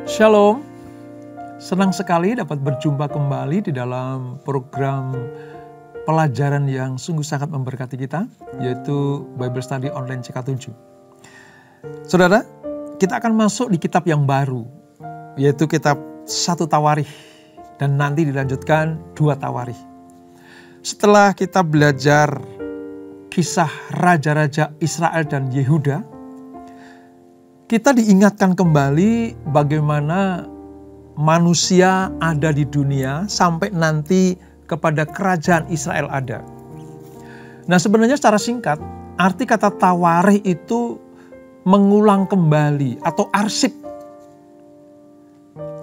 Shalom, senang sekali dapat berjumpa kembali di dalam program pelajaran yang sungguh sangat memberkati kita, yaitu Bible Study Online CK7. Saudara, kita akan masuk di kitab yang baru, yaitu kitab 1 Tawarikh, dan nanti dilanjutkan 2 Tawarikh. Setelah kita belajar kisah raja-raja Israel dan Yehuda, kita diingatkan kembali bagaimana manusia ada di dunia sampai nanti kepada kerajaan Israel ada. Nah, sebenarnya secara singkat, arti kata tawarikh itu mengulang kembali atau arsip.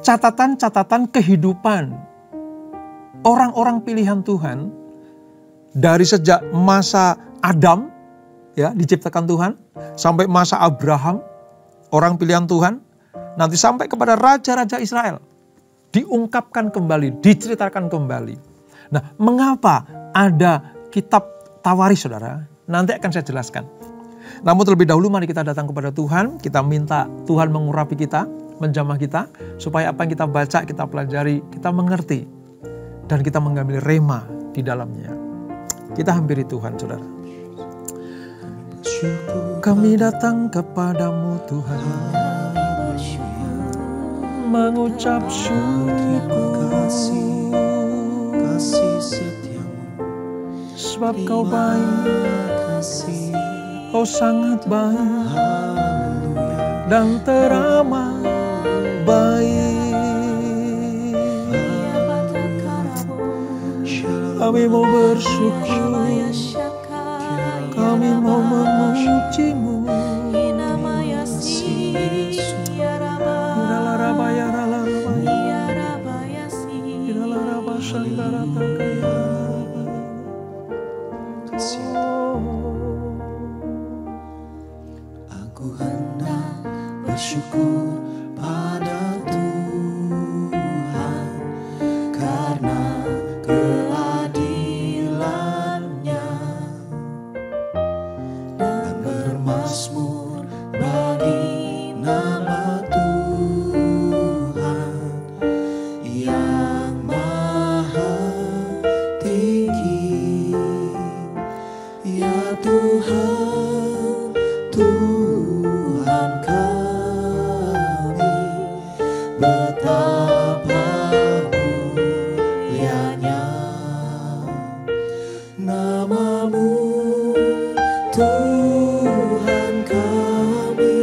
Catatan-catatan kehidupan orang-orang pilihan Tuhan dari sejak masa Adam, ya, diciptakan Tuhan, sampai masa Abraham, orang pilihan Tuhan, nanti sampai kepada raja-raja Israel. Diungkapkan kembali, diceritakan kembali. Nah, mengapa ada kitab Tawarikh, saudara? Nanti akan saya jelaskan. Namun terlebih dahulu mari kita datang kepada Tuhan. Kita minta Tuhan mengurapi kita, menjamah kita, supaya apa yang kita baca, kita pelajari, kita mengerti. Dan kita mengambil rema di dalamnya. Kita hampiri Tuhan, saudara. Kami datang kepadamu Tuhan, mengucap syukur, kasih setiamu, sebab kau baik, kau sangat baik, dan teramat baik. Kami mau bersyukur, kami mau memujimu. Aku hendak bersyukur pada Tuhan karena keadilannya, dan bermazmur bagi nama Tuhan yang maha tinggi. Ya Tuhan, Tuhan kami, betapa mulianya nama-Mu, Tuhan kami,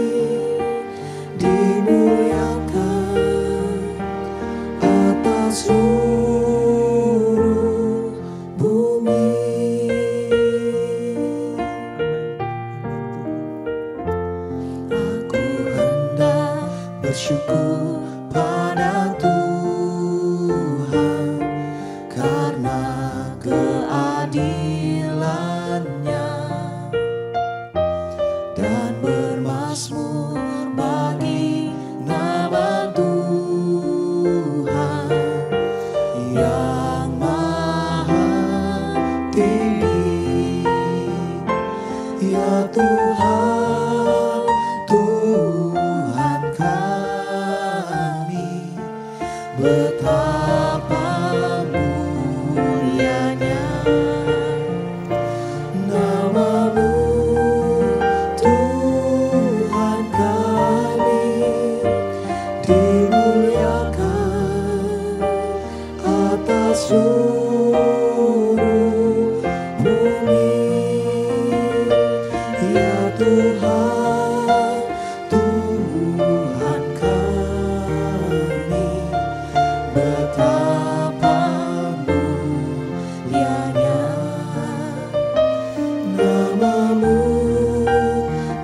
dimuliakan atas seluruh bumi. Aku hendak bersyukur pada Tuhan karena keadilannya, dan bermazmur bagi nama Tuhan yang maha tinggi. Ya Tuhan, Tuhan kami, betapa mulianya nama-Mu, Tuhan kami, dimuliakan atas seluruh bumi. Ya Tuhan, Tuhan kami, betapa mulianya nama-Mu,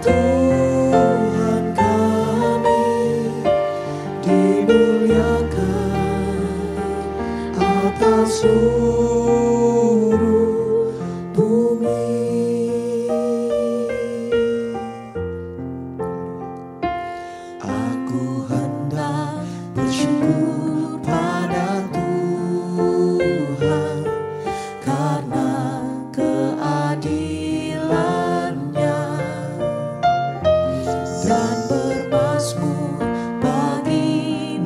Tuhan kami, dimuliakan atas seluruh bumi. Aku hendak bersyukur pada Tuhan karena keadilannya, dan bermazmur bagi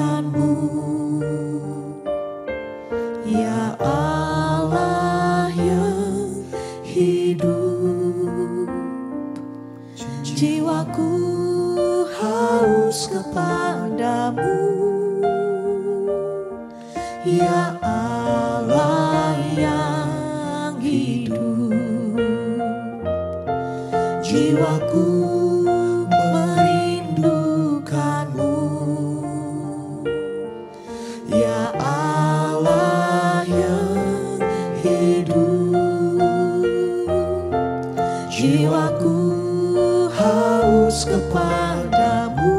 merindukanmu, ya Allah yang hidup. Jiwaku haus kepadamu, ya Allah yang hidup. Jiwaku merindukanmu, ya Allah yang hidup. Jiwaku haus kepadamu,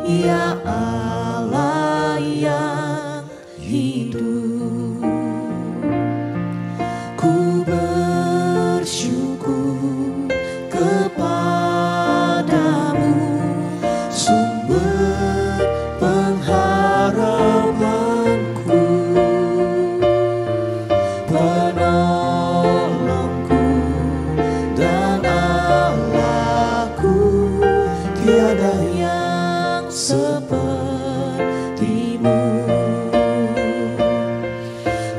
ya Allah yang hidup. Ku bersyukur kepadamu, sumber pengharapanku, penolongku dan Allahku. Tiada yang sepertimu.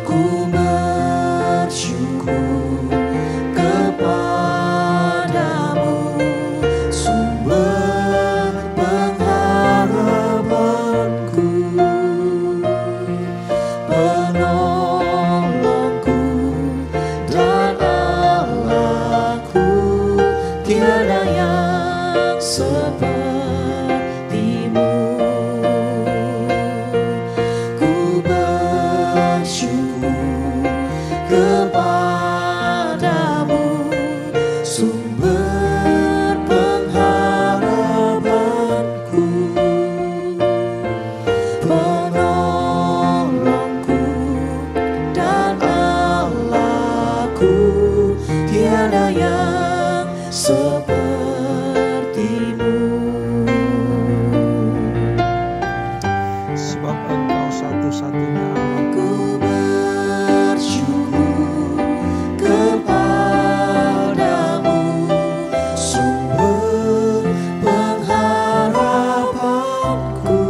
Ku bersyukur kepadamu, sumber pengharapanku, penolongku dan Allahku. Tiada yang sepertimu. Ku bersyukur kepadamu, sumber pengharapanku, penolongku dan Allahku. Tiada yang sepertimu. Sebab Engkau satu-satunya Allah. Ku bersyukur kepadamu, sumber pengharapanku,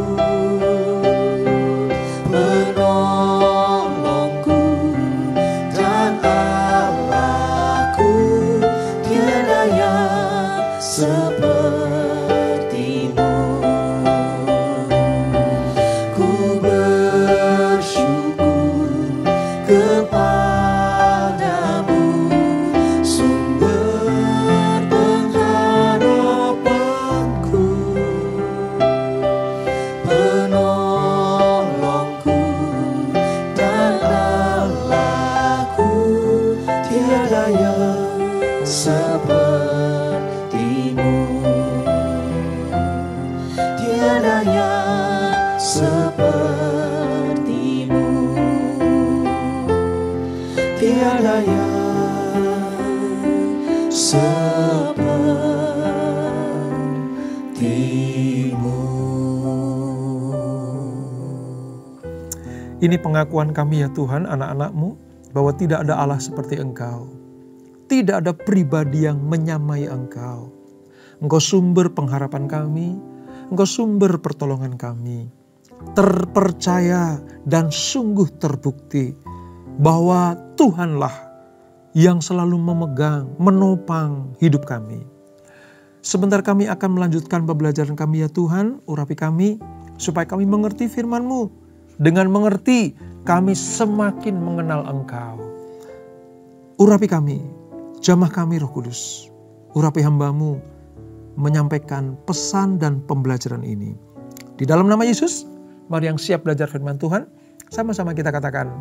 penolongku dan Allahku. Tiada yang sepertimu. Ku bersyukur kepadamu, sumber pengharapanku, penolongku dan Allahku. Tiada yang sepertimu. Tiada yang sepertimu. Tiada yang sepertimu. Ini pengakuan kami ya Tuhan, anak-anak-Mu, bahwa tidak ada Allah seperti Engkau. Tidak ada pribadi yang menyamai Engkau. Engkau sumber pengharapan kami, Engkau sumber pertolongan kami. Terpercaya dan sungguh terbukti bahwa Tuhanlah yang selalu memegang, menopang hidup kami. Sebentar kami akan melanjutkan pembelajaran kami ya Tuhan, urapi kami supaya kami mengerti firman-Mu. Dengan mengerti, kami semakin mengenal Engkau. Urapi kami, jamah kami Roh Kudus. Urapi hamba-Mu menyampaikan pesan dan pembelajaran ini. Di dalam nama Yesus, mari yang siap belajar firman Tuhan, sama-sama kita katakan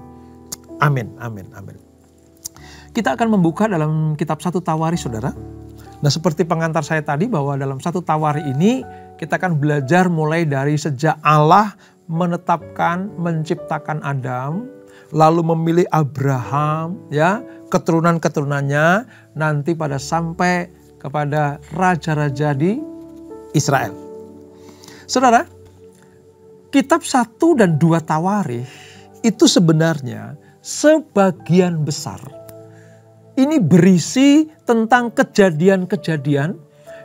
amin, amin, amin. Kita akan membuka dalam kitab 1 Tawarikh, saudara. Nah, seperti pengantar saya tadi bahwa dalam 1 Tawarikh ini kita akan belajar mulai dari sejak Allah menetapkan, menciptakan Adam, lalu memilih Abraham, ya, keturunan-keturunannya, nanti pada sampai kepada raja-raja di Israel. Saudara, kitab 1 dan 2 Tawarikh itu sebenarnya sebagian besar ini berisi tentang kejadian-kejadian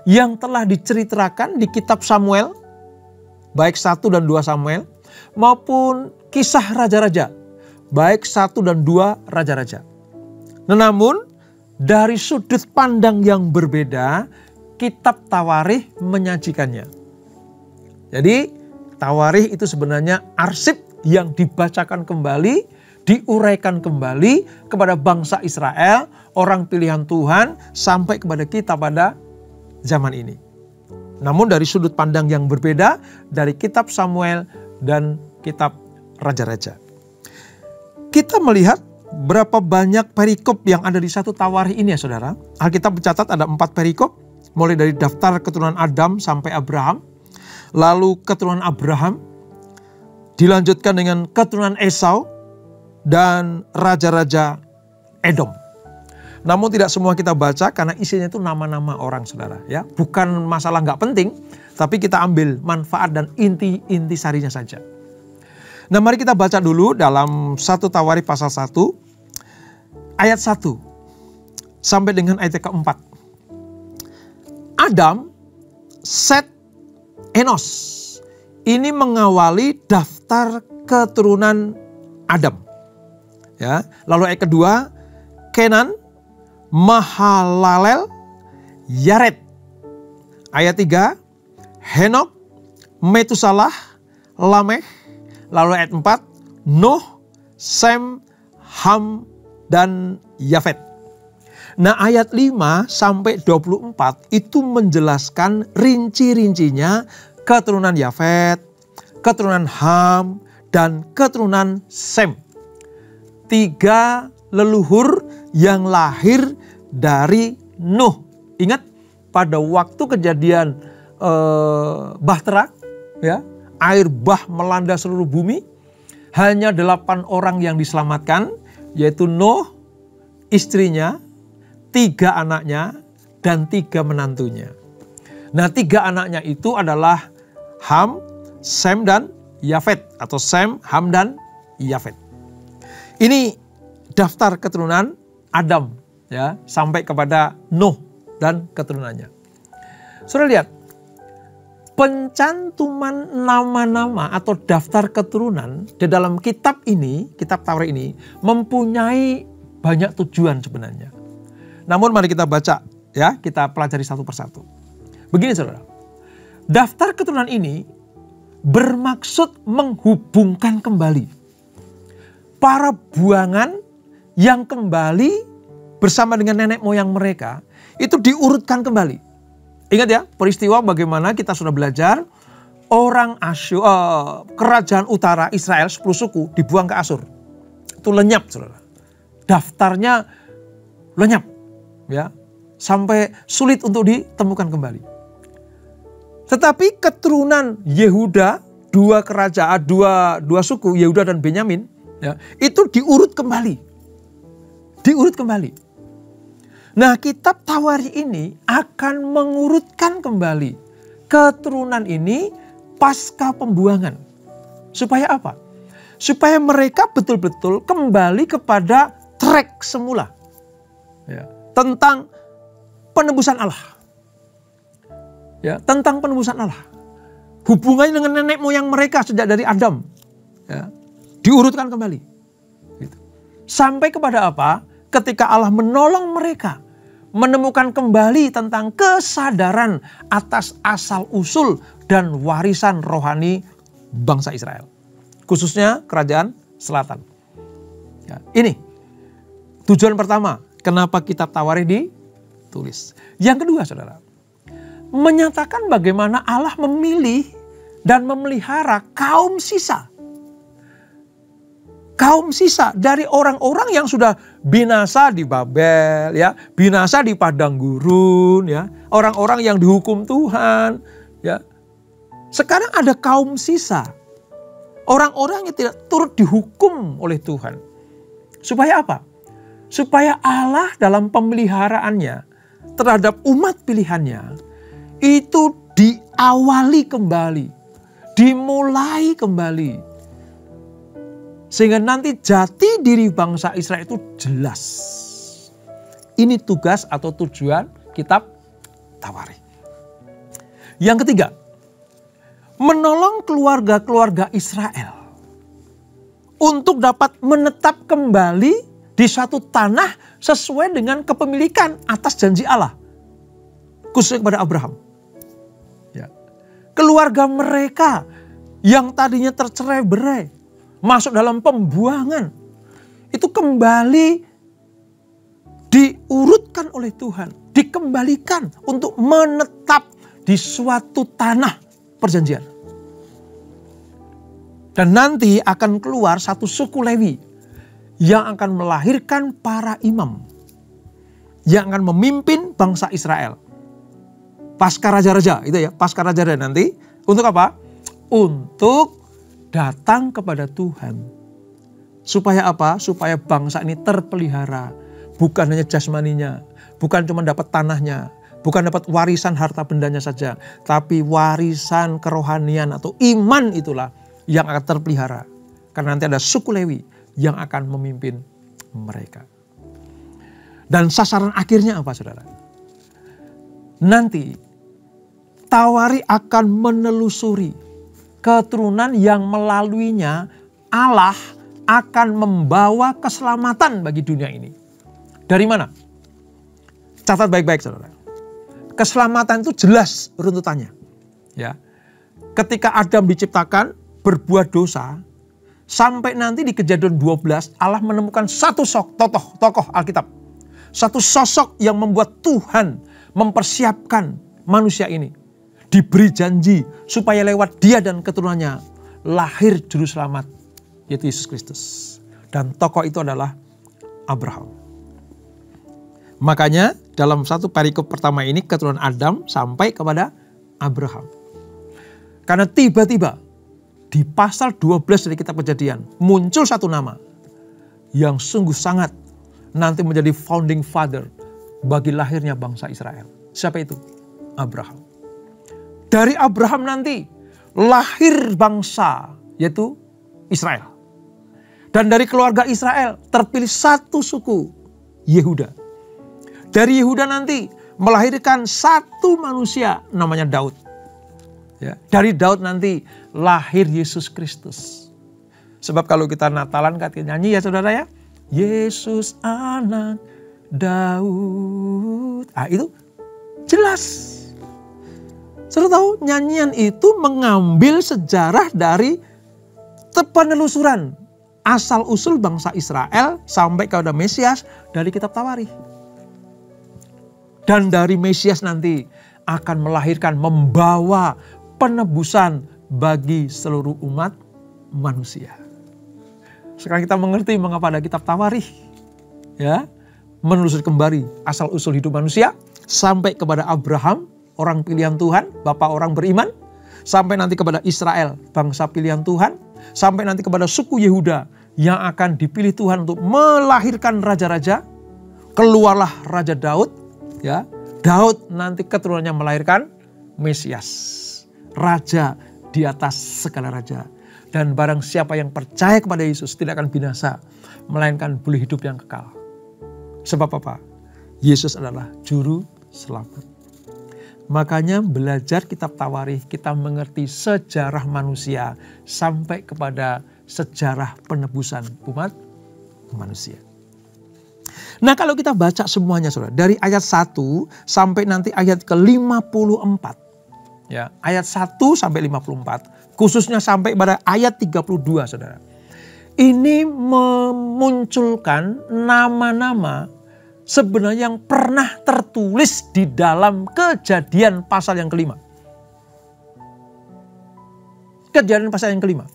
yang telah diceritakan di kitab Samuel, baik 1 dan 2 Samuel, maupun Kisah Raja-Raja, baik 1 dan 2 Raja-Raja. Namun dari sudut pandang yang berbeda, kitab Tawarikh menyajikannya. Jadi Tawarikh itu sebenarnya arsip yang dibacakan kembali, diuraikan kembali kepada bangsa Israel, orang pilihan Tuhan, sampai kepada kita pada zaman ini. Namun dari sudut pandang yang berbeda dari kitab Samuel dan kitab Raja-Raja. Kita melihat berapa banyak perikop yang ada di satu Tawarikh ini ya saudara. Alkitab mencatat ada 4 perikop, mulai dari daftar keturunan Adam sampai Abraham. Lalu keturunan Abraham, dilanjutkan dengan keturunan Esau dan raja-raja Edom. Namun tidak semua kita baca karena isinya itu nama-nama orang saudara ya. Bukan masalah nggak penting, tapi kita ambil manfaat dan inti sarinya saja. Nah mari kita baca dulu dalam 1 Tawarikh pasal 1 ayat 1 sampai dengan ayat keempat. Adam, Set, Enos. Ini mengawali daftar keturunan Adam. Ya, lalu ayat kedua, Kenan, Mahalalel, Yared. Ayat 3, Henok, Metusalah, Lameh. Lalu ayat 4, Nuh, Sem, Ham, dan Yafet. Nah ayat 5 sampai 24 itu menjelaskan rinci-rincinya keturunan Yafet, keturunan Ham, dan keturunan Sem. 3 leluhur yang lahir dari Nuh. Ingat pada waktu kejadian Bahtera, ya, air bah melanda seluruh bumi, hanya 8 orang yang diselamatkan, yaitu Nuh, istrinya, 3 anaknya, dan 3 menantunya. Nah 3 anaknya itu adalah Ham, Sem, dan Yafet, atau Sem, Ham, dan Yafet. Ini daftar keturunan Adam, ya, sampai kepada Nuh dan keturunannya. Saudara lihat, pencantuman nama-nama atau daftar keturunan di dalam kitab ini, kitab Tawarikh ini, mempunyai banyak tujuan sebenarnya. Namun mari kita baca, ya, kita pelajari satu persatu. Begini saudara, daftar keturunan ini bermaksud menghubungkan kembali para buangan yang kembali bersama dengan nenek moyang mereka, itu diurutkan kembali. Ingat ya, peristiwa bagaimana kita sudah belajar, orang Asyur, kerajaan utara Israel 10 suku dibuang ke Asyur. Itu lenyap saudara. Daftarnya lenyap, ya, sampai sulit untuk ditemukan kembali. Tetapi keturunan Yehuda, 2 kerajaan, dua suku Yehuda dan Benyamin, ya, itu diurut kembali. Diurut kembali. Nah kitab Tawarikh ini akan mengurutkan kembali keturunan ini pasca pembuangan. Supaya apa? Supaya mereka betul-betul kembali kepada track semula. Ya, tentang penebusan Allah. Ya, tentang penebusan Allah. Hubungannya dengan nenek moyang mereka sejak dari Adam. Ya, diurutkan kembali. Gitu. Sampai kepada apa? Ketika Allah menolong mereka menemukan kembali tentang kesadaran atas asal-usul dan warisan rohani bangsa Israel. Khususnya kerajaan selatan. Ya, ini tujuan pertama kenapa kitab Tawarikh ditulis. Yang kedua saudara, menyatakan bagaimana Allah memilih dan memelihara kaum sisa. Kaum sisa dari orang-orang yang sudah binasa di Babel, ya, binasa di padang gurun, ya, orang-orang yang dihukum Tuhan, ya. Sekarang ada kaum sisa, orang-orang yang tidak turut dihukum oleh Tuhan. Supaya apa? Supaya Allah dalam pemeliharaannya terhadap umat pilihannya itu diawali kembali, dimulai kembali. Sehingga nanti jati diri bangsa Israel itu jelas. Ini tugas atau tujuan kitab Tawarikh. Yang ketiga, menolong keluarga-keluarga Israel untuk dapat menetap kembali di suatu tanah sesuai dengan kepemilikan atas janji Allah, khususnya kepada Abraham. Ya. Keluarga mereka yang tadinya tercerai-berai, masuk dalam pembuangan, itu kembali diurutkan oleh Tuhan, dikembalikan untuk menetap di suatu tanah perjanjian. Dan nanti akan keluar satu suku Lewi yang akan melahirkan para imam yang akan memimpin bangsa Israel. Pasca raja-raja, itu ya, pasca raja-raja nanti untuk apa? Untuk datang kepada Tuhan. Supaya apa? Supaya bangsa ini terpelihara. Bukan hanya jasmaninya, bukan cuma dapat tanahnya, bukan dapat warisan harta bendanya saja, tapi warisan kerohanian atau iman itulah yang akan terpelihara. Karena nanti ada suku Lewi yang akan memimpin mereka. Dan sasaran akhirnya apa, saudara? Nanti Tawari akan menelusuri keturunan yang melaluinya Allah akan membawa keselamatan bagi dunia ini. Dari mana? Catat baik-baik, saudara. Keselamatan itu jelas runtutannya. Ya. Ketika Adam diciptakan, berbuat dosa, sampai nanti di Kejadian 12 Allah menemukan satu tokoh Alkitab. Satu sosok yang membuat Tuhan mempersiapkan manusia ini. Diberi janji supaya lewat dia dan keturunannya lahir juru selamat, yaitu Yesus Kristus. Dan tokoh itu adalah Abraham. Makanya dalam satu perikop pertama ini keturunan Adam sampai kepada Abraham. Karena tiba-tiba di pasal 12 dari kitab Kejadian muncul satu nama yang sungguh sangat nanti menjadi founding father bagi lahirnya bangsa Israel. Siapa itu? Abraham. Dari Abraham nanti lahir bangsa, yaitu Israel. Dan dari keluarga Israel terpilih satu suku, Yehuda. Dari Yehuda nanti melahirkan satu manusia namanya Daud. Ya, dari Daud nanti lahir Yesus Kristus. Sebab kalau kita Natalan katanya nyanyi ya saudara ya, Yesus anak Daud. Itu jelas. Saudara tahu nyanyian itu mengambil sejarah dari penelusuran asal usul bangsa Israel sampai kepada Mesias dari kitab Tawarikh. Dan dari Mesias nanti akan melahirkan, membawa penebusan bagi seluruh umat manusia. Sekarang kita mengerti mengapa ada kitab Tawarikh. Ya, menelusuri kembali asal usul hidup manusia sampai kepada Abraham, orang pilihan Tuhan, bapak orang beriman, sampai nanti kepada Israel, bangsa pilihan Tuhan, sampai nanti kepada suku Yehuda yang akan dipilih Tuhan untuk melahirkan raja-raja. Keluarlah Raja Daud. Ya, Daud nanti keturunannya melahirkan Mesias, raja di atas segala raja. Dan barang siapa yang percaya kepada Yesus tidak akan binasa, melainkan boleh hidup yang kekal. Sebab apa? Yesus adalah juru selamat. Makanya belajar kitab Tawarikh kita mengerti sejarah manusia sampai kepada sejarah penebusan umat manusia. Nah kalau kita baca semuanya saudara, dari ayat 1 sampai nanti ayat ke-54. Ya, ayat 1 sampai 54, khususnya sampai pada ayat 32 saudara. Ini memunculkan nama-nama sebenarnya yang pernah tertulis di dalam Kejadian pasal yang kelima. Kejadian pasal yang kelima.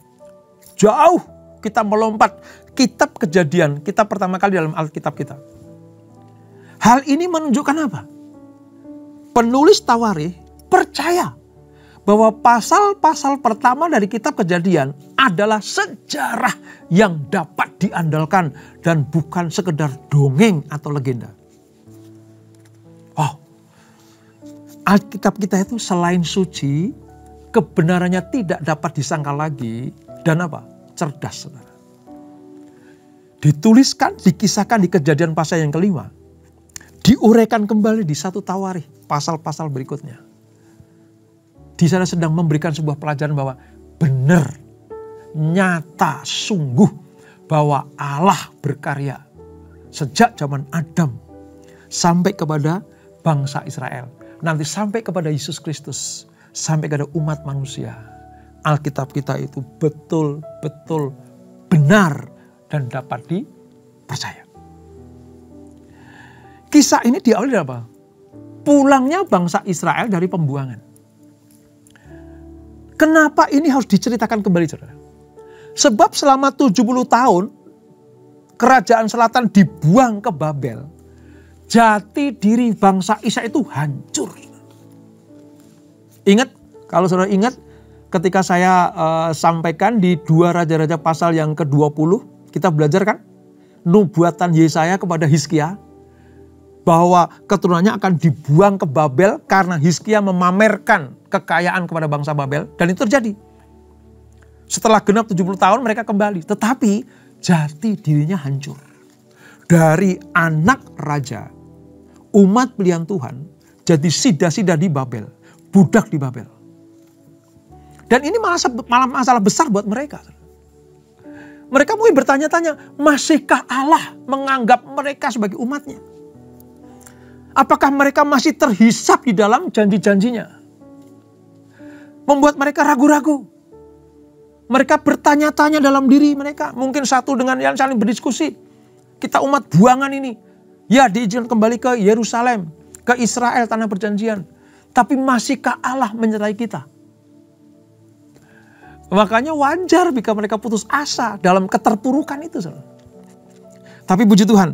Jauh kita melompat kitab Kejadian, kitab pertama kali dalam Alkitab kita. Hal ini menunjukkan apa? Penulis Tawarikh percaya bahwa pasal-pasal pertama dari kitab Kejadian adalah sejarah yang dapat diandalkan dan bukan sekedar dongeng atau legenda. Oh, Alkitab kita itu selain suci, kebenarannya tidak dapat disangkal lagi dan apa? Cerdas, saudara. Dituliskan, dikisahkan di Kejadian pasal yang kelima. Diuraikan kembali di satu Tawarikh, pasal-pasal berikutnya. di sana sedang memberikan sebuah pelajaran bahwa benar, nyata, sungguh bahwa Allah berkarya sejak zaman Adam sampai kepada bangsa Israel. Nanti sampai kepada Yesus Kristus, sampai kepada umat manusia. Alkitab kita itu betul-betul benar dan dapat dipercaya. Kisah ini diawali dari apa? Pulangnya bangsa Israel dari pembuangan. Kenapa ini harus diceritakan kembali, saudara? Sebab selama 70 tahun kerajaan selatan dibuang ke Babel. Jati diri bangsa Israel itu hancur. Ingat, kalau saudara ingat ketika saya sampaikan di 2 Raja-Raja pasal yang ke-20, kita belajar kan nubuatan Yesaya kepada Hizkia bahwa keturunannya akan dibuang ke Babel karena Hizkia memamerkan kekayaan kepada bangsa Babel, dan itu terjadi. Setelah genap 70 tahun mereka kembali, tetapi jati dirinya hancur. Dari anak raja, umat pilihan Tuhan, jadi sida-sida di Babel, budak di Babel. Dan ini malah masalah besar buat mereka. Mereka mungkin bertanya-tanya, masihkah Allah menganggap mereka sebagai umatnya? Apakah mereka masih terhisap di dalam janji-janjinya? Membuat mereka ragu-ragu. Mereka bertanya-tanya dalam diri mereka. Mungkin satu dengan yang saling berdiskusi. Kita umat buangan ini. Ya, diizinkan kembali ke Yerusalem, ke Israel, tanah perjanjian. Tapi masihkah Allah menyertai kita? Makanya wajar jika mereka putus asa dalam keterpurukan itu. Tapi puji Tuhan,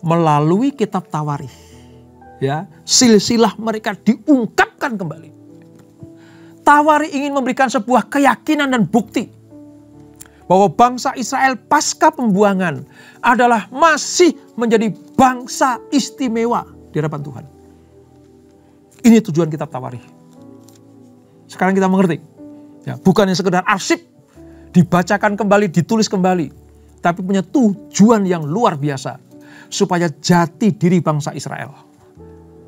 melalui kitab Tawarikh, ya, silsilah mereka diungkapkan kembali. Tawarikh ingin memberikan sebuah keyakinan dan bukti bahwa bangsa Israel pasca pembuangan adalah masih menjadi bangsa istimewa di hadapan Tuhan. Ini tujuan kitab Tawarikh. Sekarang kita mengerti. Ya, bukan yang sekedar arsip, dibacakan kembali, ditulis kembali. Tapi punya tujuan yang luar biasa. Supaya jati diri bangsa Israel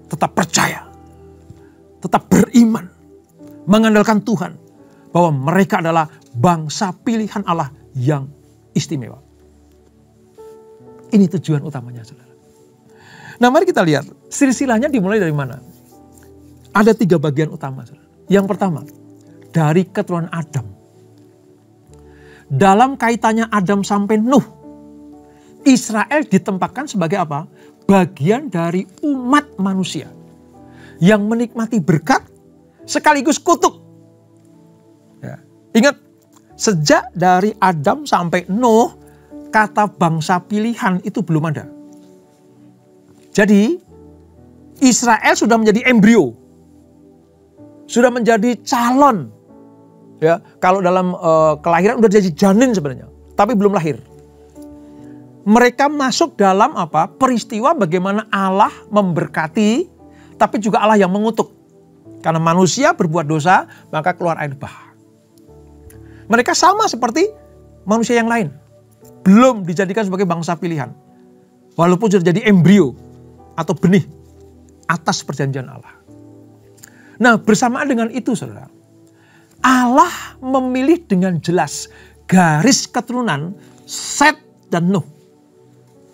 tetap percaya, tetap beriman, mengandalkan Tuhan. Bahwa mereka adalah bangsa pilihan Allah yang istimewa. Ini tujuan utamanya, saudara. Nah, mari kita lihat silsilahnya dimulai dari mana. Ada 3 bagian utama, saudara. Yang pertama, dari keturunan Adam. Dalam kaitannya Adam sampai Nuh, Israel ditempatkan sebagai apa? Bagian dari umat manusia yang menikmati berkat sekaligus kutuk. Ya. Ingat, sejak dari Adam sampai Nuh, kata bangsa pilihan itu belum ada. Jadi, Israel sudah menjadi embrio. Sudah menjadi calon. Ya, kalau dalam kelahiran udah jadi janin sebenarnya, tapi belum lahir. Mereka masuk dalam apa? Peristiwa bagaimana Allah memberkati, tapi juga Allah yang mengutuk. Karena manusia berbuat dosa, maka keluar air bah. Mereka sama seperti manusia yang lain, belum dijadikan sebagai bangsa pilihan, walaupun sudah jadi embrio atau benih atas perjanjian Allah. Nah, bersamaan dengan itu, saudara, Allah memilih dengan jelas garis keturunan Set dan Nuh.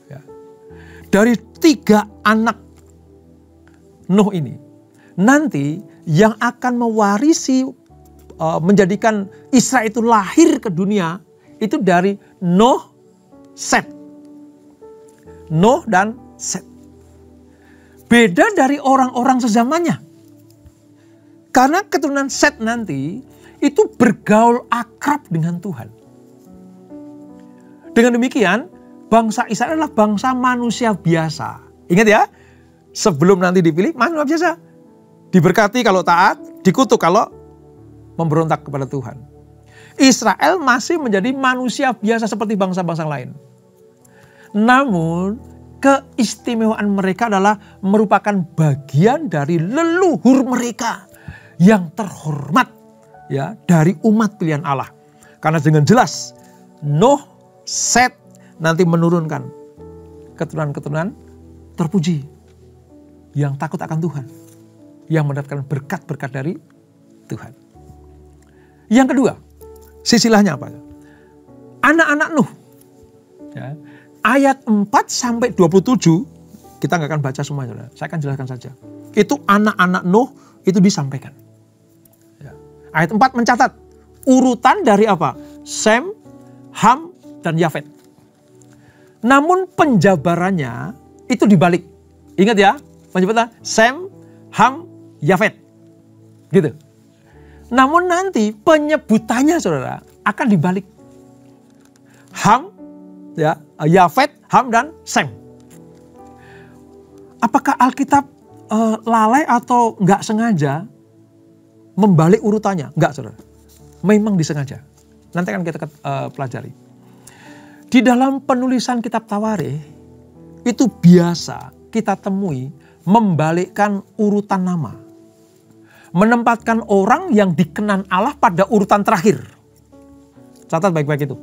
Ya. Dari 3 anak Nuh ini, nanti yang akan mewarisi menjadikan Israel itu lahir ke dunia, itu dari Nuh, Set. Nuh dan Set. Beda dari orang-orang sezamannya. Karena keturunan Set nanti itu bergaul akrab dengan Tuhan. Dengan demikian, bangsa Israel adalah bangsa manusia biasa. Ingat ya, sebelum nanti dipilih, manusia biasa. Diberkati kalau taat, dikutuk kalau memberontak kepada Tuhan. Israel masih menjadi manusia biasa seperti bangsa-bangsa lain. Namun, keistimewaan mereka adalah merupakan bagian dari leluhur mereka yang terhormat. Ya, dari umat pilihan Allah. Karena dengan jelas Nuh, Set nanti menurunkan keturunan-keturunan terpuji yang takut akan Tuhan, yang mendapatkan berkat-berkat dari Tuhan. Yang kedua, silsilahnya apa? Anak-anak Nuh. Ya. Ayat 4 sampai 27, kita nggak akan baca semua, saudara. Saya akan jelaskan saja. Itu anak-anak Nuh itu disampaikan. Ya. Ayat 4 mencatat urutan dari apa? Sem, Ham, dan Yafet. Namun penjabarannya itu dibalik. Ingat ya, penjabaran Sem, Ham, Yafet. Gitu. Namun nanti penyebutannya, saudara, akan dibalik. Ham, ya, Yafet, Ham, dan Sem. Apakah Alkitab lalai atau nggak sengaja membalik urutannya? Nggak, saudara. Memang disengaja. Nanti akan kita pelajari. Di dalam penulisan kitab Tawarikh, itu biasa kita temui membalikkan urutan nama. Menempatkan orang yang dikenan Allah pada urutan terakhir. Catat baik-baik itu.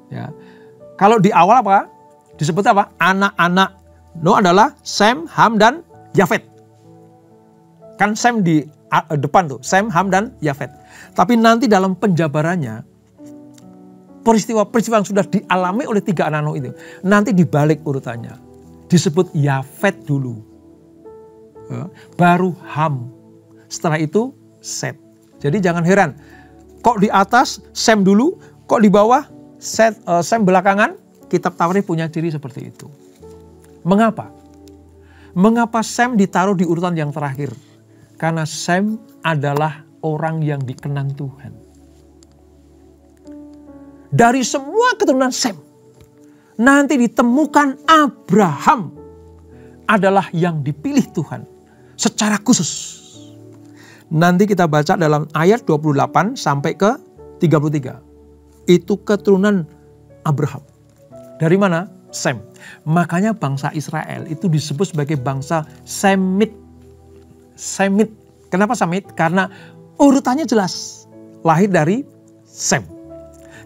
Ya. Kalau di awal apa? Disebut apa? Anak-anak Nuh adalah Sem, Ham, dan Yafet. Kan Sem di depan tuh. Sem, Ham, dan Yafet. Tapi nanti dalam penjabarannya, peristiwa-peristiwa yang sudah dialami oleh 3 anak Nuh itu, nanti dibalik urutannya. Disebut Yafet dulu. Baru Ham. Setelah itu Set. Jadi jangan heran. Kok di atas Sem dulu, kok di bawah Sem belakangan? Kitab Tawarikh punya ciri seperti itu. Mengapa? Mengapa Sem ditaruh di urutan yang terakhir? Karena Sem adalah orang yang dikenan Tuhan. Dari semua keturunan Sem, nanti ditemukan Abraham adalah yang dipilih Tuhan secara khusus. Nanti kita baca dalam ayat 28 sampai ke 33. Itu keturunan Abraham. Dari mana? Sem. Makanya bangsa Israel itu disebut sebagai bangsa Semit. Semit. Kenapa Semit? Karena urutannya jelas. Lahir dari Sem.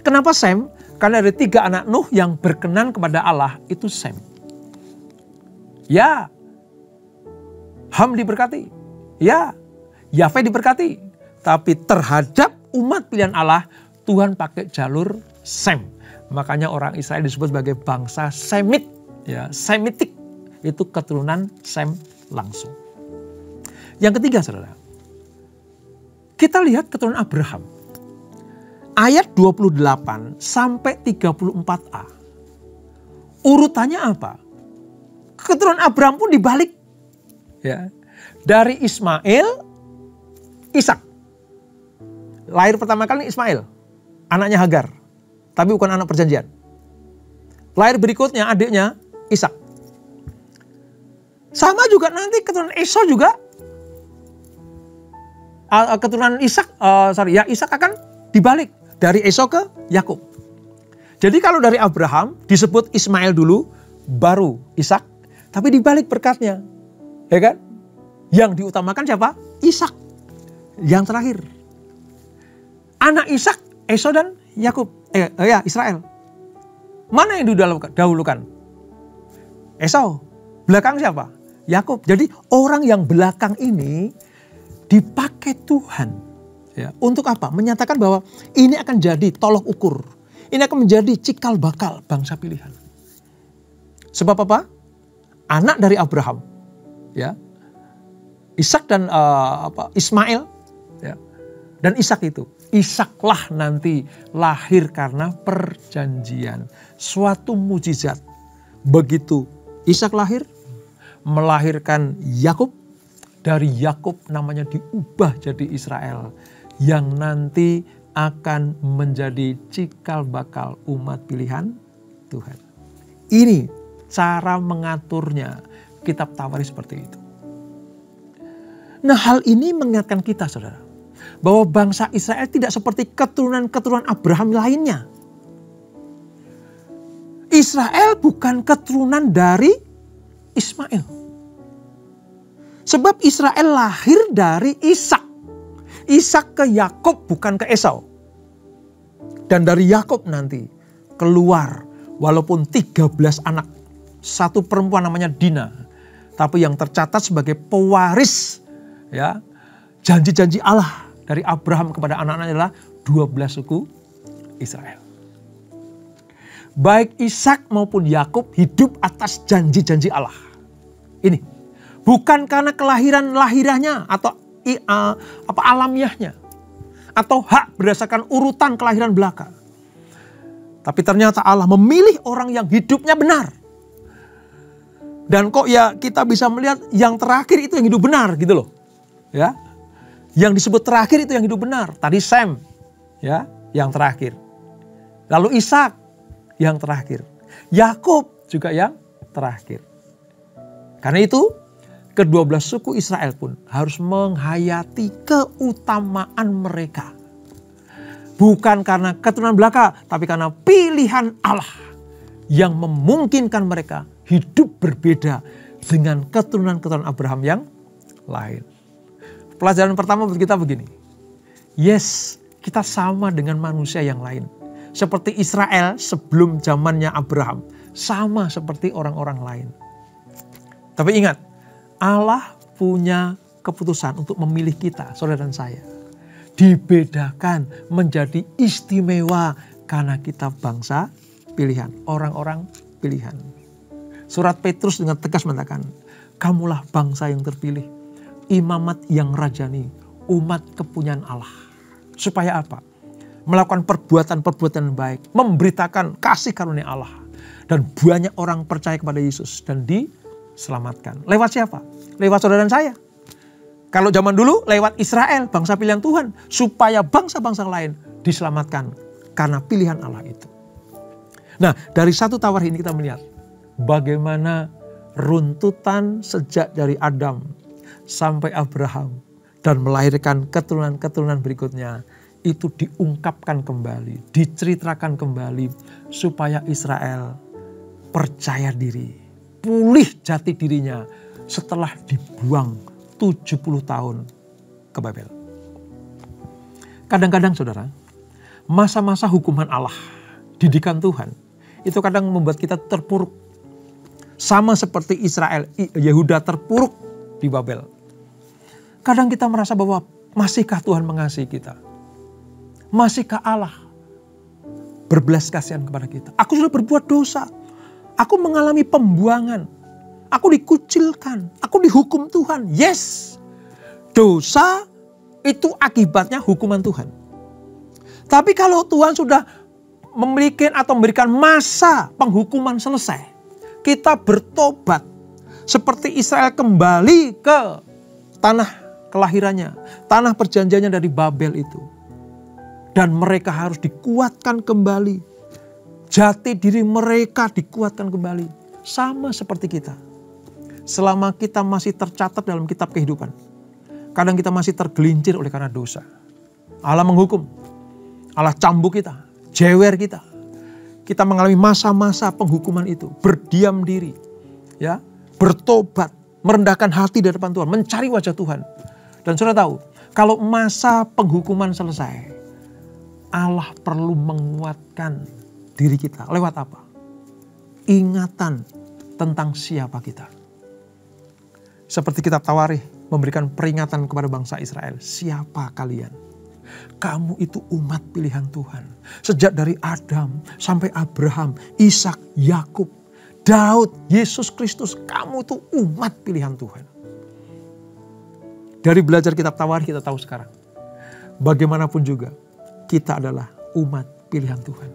Kenapa Sem? Karena dari 3 anak Nuh yang berkenan kepada Allah itu Sem. Ya, Ham diberkati. Ya, Yafet diberkati. Tapi terhadap umat pilihan Allah, Tuhan pakai jalur Sem. Makanya orang Israel disebut sebagai bangsa Semit. Ya, Semitik. Itu keturunan Sem langsung. Yang ketiga, saudara. Kita lihat keturunan Abraham. Ayat 28 sampai 34a. Urutannya apa? Keturunan Abraham pun dibalik. Ya. Dari Ismail, Ishak. Lahir pertama kali Ismail. Anaknya Hagar. Tapi bukan anak perjanjian. Lahir berikutnya adiknya Ishak. Sama juga nanti keturunan Esau juga. Keturunan Ishak akan dibalik. Dari Esau ke Yakub. Jadi kalau dari Abraham disebut Ismail dulu, baru Ishak. Tapi dibalik berkatnya. Ya kan? Yang diutamakan siapa? Ishak. Yang terakhir. Anak Ishak, Esau dan Yakub. Israel. Mana yang didahulukan? Esau. Belakang siapa? Yakub. Jadi orang yang belakang ini dipakai Tuhan. Ya, untuk apa? Menyatakan bahwa ini akan jadi tolok ukur. Ini akan menjadi cikal bakal bangsa pilihan. Sebab apa? Anak dari Abraham. Ya. Ishak dan Ismail. Ya. Dan Ishak itu. Ishaklah nanti lahir karena perjanjian. Suatu mujizat. Begitu Ishak lahir, melahirkan Yakub. Dari Yakub namanya diubah jadi Israel. Yang nanti akan menjadi cikal bakal umat pilihan Tuhan. Ini cara mengaturnya kitab Tawarikh seperti itu. Nah, hal ini mengingatkan kita, saudara, bahwa bangsa Israel tidak seperti keturunan-keturunan Abraham lainnya. Israel bukan keturunan dari Ismail. Sebab Israel lahir dari Ishak. Ishak ke Yakub, bukan ke Esau. Dan dari Yakub nanti keluar walaupun 13 anak. Satu perempuan namanya Dina. Tapi yang tercatat sebagai pewaris, ya, janji-janji Allah dari Abraham kepada anak-anaknya adalah 12 suku Israel. Baik Ishak maupun Yakub hidup atas janji-janji Allah. Ini bukan karena kelahiran-lahirahnya atau alamiahnya atau hak berdasarkan urutan kelahiran belaka. Tapi ternyata Allah memilih orang yang hidupnya benar. Dan kok ya kita bisa melihat yang terakhir itu yang hidup benar gitu loh. Ya. Yang disebut terakhir itu yang hidup benar. Tadi Sem, ya, yang terakhir. Lalu Ishak yang terakhir. Yakub juga yang terakhir. Karena itu, ke-12 suku Israel pun harus menghayati keutamaan mereka. Bukan karena keturunan belaka, tapi karena pilihan Allah yang memungkinkan mereka hidup berbeda dengan keturunan-keturunan Abraham yang lain. Pelajaran pertama buat kita begini. Yes, kita sama dengan manusia yang lain. Seperti Israel sebelum zamannya Abraham. Sama seperti orang-orang lain. Tapi ingat, Allah punya keputusan untuk memilih kita, saudara dan saya. Dibedakan menjadi istimewa karena kita bangsa pilihan. Orang-orang pilihan. Surat Petrus dengan tegas mengatakan, kamulah bangsa yang terpilih. Imamat yang rajani, umat kepunyaan Allah. Supaya apa? Melakukan perbuatan-perbuatan baik, memberitakan kasih karunia Allah. Dan banyak orang percaya kepada Yesus dan diselamatkan. Lewat siapa? Lewat saudara dan saya. Kalau zaman dulu lewat Israel, bangsa pilihan Tuhan. Supaya bangsa-bangsa lain diselamatkan karena pilihan Allah itu. Nah, dari 1 Tawarikh ini kita melihat bagaimana runtutan sejak dari Adam sampai Abraham dan melahirkan keturunan-keturunan berikutnya itu diungkapkan kembali, diceritakan kembali supaya Israel percaya diri, pulih jati dirinya setelah dibuang 70 tahun ke Babel. Kadang-kadang saudara, masa-masa hukuman Allah, didikan Tuhan, itu kadang membuat kita terpuruk. Sama seperti Israel, Yehuda terpuruk di Babel. Kadang kita merasa bahwa masihkah Tuhan mengasihi kita? Masihkah Allah berbelas kasihan kepada kita? Aku sudah berbuat dosa. Aku mengalami pembuangan. Aku dikucilkan. Aku dihukum Tuhan. Yes. Dosa itu akibatnya hukuman Tuhan. Tapi kalau Tuhan sudah memberikan masa penghukuman selesai, kita bertobat seperti Israel kembali ke tanah kelahirannya, tanah perjanjiannya dari Babel itu. Dan mereka harus dikuatkan kembali. Jati diri mereka dikuatkan kembali. Sama seperti kita. Selama kita masih tercatat dalam kitab kehidupan, kadang kita masih tergelincir oleh karena dosa. Allah menghukum. Allah cambuk kita, jewer kita. Kita mengalami masa-masa penghukuman itu. Berdiam diri. Ya, bertobat. Merendahkan hati di depan Tuhan. Mencari wajah Tuhan. Dan saudara tahu, kalau masa penghukuman selesai, Allah perlu menguatkan diri kita. Lewat apa? Ingatan tentang siapa kita. Seperti kitab Tawarikh memberikan peringatan kepada bangsa Israel. Siapa kalian? Kamu itu umat pilihan Tuhan. Sejak dari Adam sampai Abraham, Ishak, Yakub, Daud, Yesus Kristus. Kamu itu umat pilihan Tuhan. Dari belajar kitab Tawarikh kita tahu sekarang. Bagaimanapun juga, kita adalah umat pilihan Tuhan.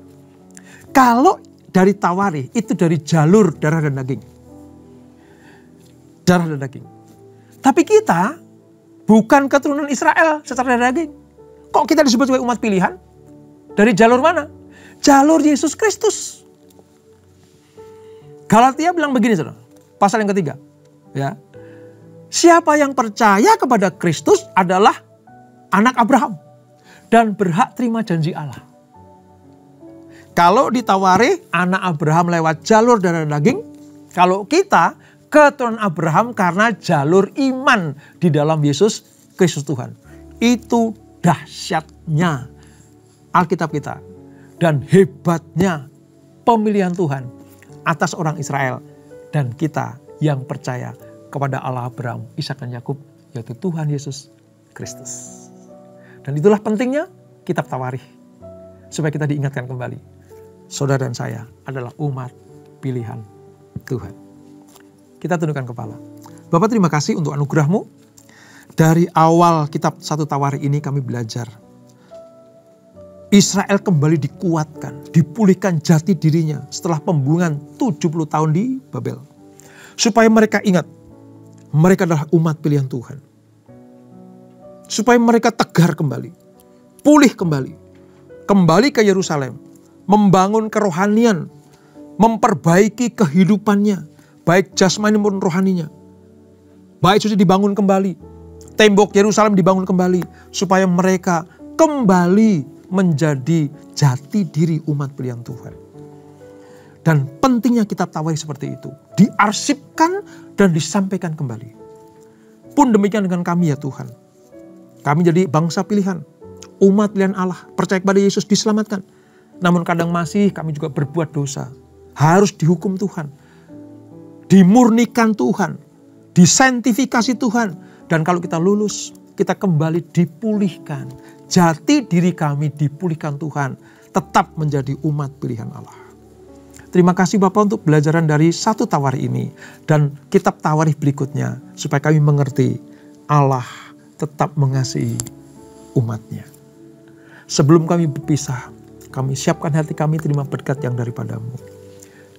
Kalau dari Tawarikh itu dari jalur darah dan daging. Darah dan daging. Tapi kita bukan keturunan Israel secara darah daging. Kok kita disebut sebagai umat pilihan? Dari jalur mana? Jalur Yesus Kristus. Galatia bilang begini, saudara. Pasal yang ketiga. Ya. Siapa yang percaya kepada Kristus adalah anak Abraham. Dan berhak terima janji Allah. Kalau di Tawarikh, anak Abraham lewat jalur darah daging. Kalau kita, keturunan Abraham karena jalur iman di dalam Yesus Kristus Tuhan. Itu dahsyatnya Alkitab kita. Dan hebatnya pemilihan Tuhan atas orang Israel. Dan kita yang percaya kepada Allah Abraham, Ishak dan Yakub, yaitu Tuhan Yesus Kristus. Dan itulah pentingnya kitab Tawarikh. Supaya kita diingatkan kembali. Saudara dan saya adalah umat pilihan Tuhan. Kita tundukkan kepala. Bapak, terima kasih untuk anugerah-Mu. Dari awal kitab 1 Tawarikh ini kami belajar. Israel kembali dikuatkan, dipulihkan jati dirinya setelah pembuangan 70 tahun di Babel. Supaya mereka ingat, mereka adalah umat pilihan Tuhan. Supaya mereka tegar kembali, pulih kembali, kembali ke Yerusalem, membangun kerohanian, memperbaiki kehidupannya, baik jasmani maupun rohaninya. Bait suci dibangun kembali, tembok Yerusalem dibangun kembali, supaya mereka kembali menjadi jati diri umat pilihan Tuhan. Dan pentingnya kitab Tawarikh seperti itu, diarsipkan dan disampaikan kembali. Pun demikian dengan kami ya Tuhan. Kami jadi bangsa pilihan, umat pilihan Allah, percaya kepada Yesus diselamatkan. Namun kadang masih kami juga berbuat dosa, harus dihukum Tuhan, dimurnikan Tuhan, disaintifikasi Tuhan. Dan kalau kita lulus, kita kembali dipulihkan. Jati diri kami dipulihkan Tuhan, tetap menjadi umat pilihan Allah. Terima kasih Bapak untuk belajaran dari 1 Tawarikh ini dan kitab Tawarikh berikutnya, supaya kami mengerti Allah tetap mengasihi umatnya. Sebelum kami berpisah, kami siapkan hati kami terima berkat yang daripada-Mu.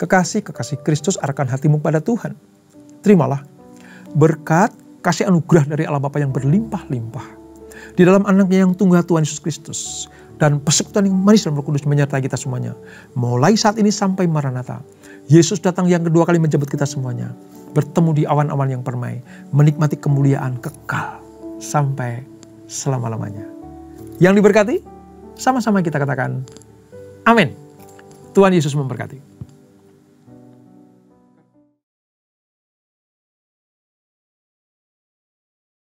Kekasih Kristus arahkan hatimu pada Tuhan. Terimalah berkat, kasih anugerah dari Allah Bapa yang berlimpah-limpah di dalam anaknya yang tunggal Tuhan Yesus Kristus. Dan persekutuan yang manis dalam Roh Kudus menyertai kita semuanya. Mulai saat ini sampai Maranatha. Yesus datang yang kedua kali menjemput kita semuanya. Bertemu di awan-awan yang permai. Menikmati kemuliaan kekal sampai selama-lamanya. Yang diberkati, sama-sama kita katakan amin. Tuhan Yesus memberkati.